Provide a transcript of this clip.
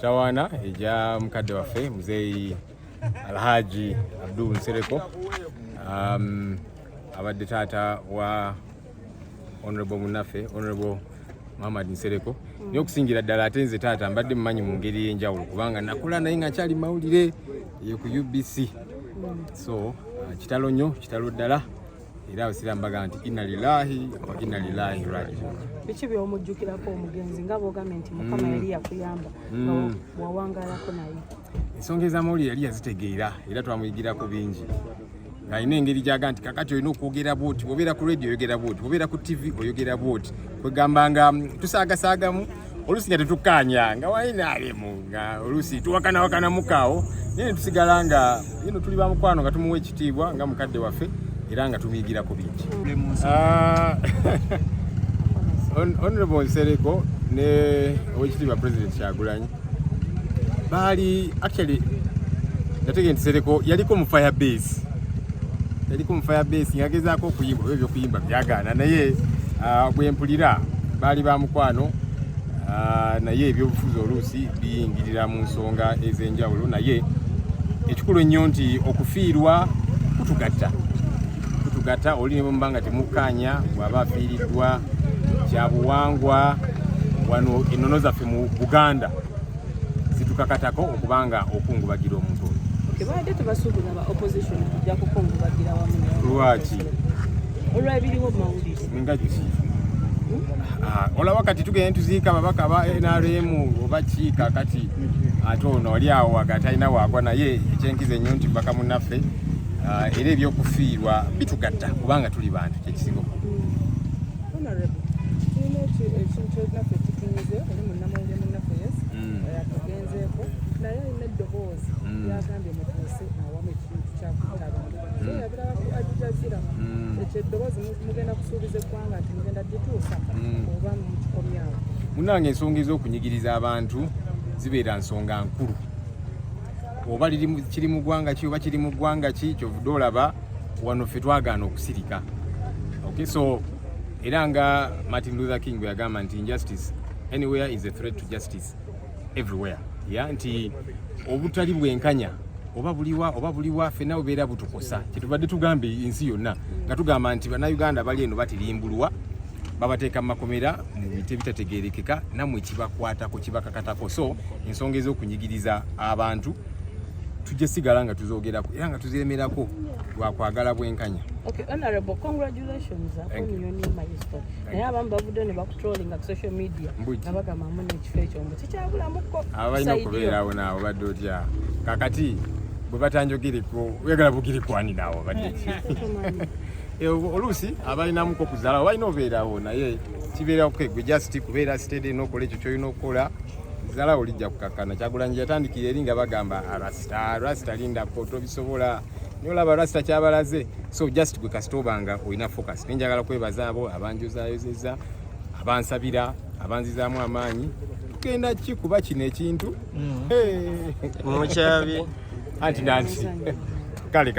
Tawana eja mukadde waffe muzeeyi Alhaji Nsereko abadde taata wa honorable munaffe honorable Muhammad Nsereko niyo okusingira ddala ate nze taata mbadde mmanyi mu ngeri y'enjawulo kubanga nakula naye nga kyali mawulire eyo ku UBC so kitalo nnyo kitalo ddala era abasira mbaga nti inna lillahi wa inna ilaihi raji'un. Biki by'omujjukirako omugenzi nga bw'ogambye nti Mukama yali yakuyamba nga wawangalako naye? Ensonga ez'amawulire yali yazitegeera era twamuyigirako bingi ng'alina engeri gy'aga nti kakati olina okwogera bwoti bw'obeera ku radio oyogera bwoti bw'obeera ku TV oyogera bwoti kwegamba nga tusaagasaagamu oluusi nga tetukkaanya nga walinaalemu nga oluusi tuwakanawakanamukawo naye ne tusigala nga ino tuli ba mukwano nga tumuwa ekitiibwa nga mukadde waffe era nga tumuyigirako bingi. Honorable Nsereko ne owekitiibwa President Kyagulanyi baali actually nategee nti Nsereko yaliko mu fire base ng'agezaako okuyimba ebyo by'okuyimba byagaana naye bwe mpulira baali ba mukwano naye ebyobufuzi oluusi biyingirira mu nsonga ez'enjawulo naye ekikulu ennyo nti okufiirwa kutugatta oli ne bwe nga temukkaanya bw'aba afiiriddwa kyabuwangwa wano ennono zaffe mu Buganda zitukakatako okubanga okungubagira omuntu oyo. Tebadde tebasuubiza ba opposition kujja kukungubagira wamu lwaki olw'ebiriwo mu mawulire nga kiki olaba kati tugenda tuziika ababaka ba NRM oba kiika kati ate ono oli awo wagati alina waagwa naye ekyenkiza ennyo nti bbaka munnaffe era ebyokufiirwa bitugatta kubanga tuli bantu kyekisinga ekintu naffe tutunyize oli munnamawulire munnaffe yatugenzeeko naye alina eddoboozi yagambye mutuuse awamu ekintu kyakutaba so yabiraba ajijazira ekyo eddoboozi mugenda kusuubiza eggwanga nti mugenda gituusa oba mukikomyawo. Munnange ensonga ez'okunyigiriza abantu zibeera nsonga nkulu oba kiri mu ggwanga ki oba kiri mu ggwanga ki kyovudde olaba wano ffe twagaana okusirika okay so era nga Martin Luther King bwe yagamba nti injustice anywhere is a threat to justice everywhere nti obutali bwenkanya oba buliwa ffenna bubeera butukosa kyetubadde tugambe ensi yonna nga tugamba nti bannayuganda bali eno batirimbulwa babateeka mu makomera mu bite bitategeerekeka nammwe kibakwatako kibakakatako so ensonga ez'okunyigiriza abantu tujje sigala nga tuzoogerako era nga tuzeemerako lwakwagala bwenkanya. Okay, Honorable, congratulations on your new milestone. Naye abamu bavudde ne bakutrollinga ku social media nga bagamba mu n'ekifo ekyo mbu kikyabulamuko abalina okubeerawo naawe badde otya kakati bwe batanjogereko oyagala bugirikwanira awo badde ki oluusi abalinamuko okuzaalawo balina obeerawo naye kibeerako gwe just kubeera sitede n'okola ekyo kyolina okukola zaalawo olijja kukakkana. Kyagulanyi yatandikira eri nga bagamba rasita lindako tobisobola nyolaba rasita kyabalaze so just gwe kasita obanga olina focus. Nenjagala kwebaza abo abanjuzayozeza abansabira abanzizaamu amaanyi tugenda kikuba kino ekintu mukyabi anti nanti kale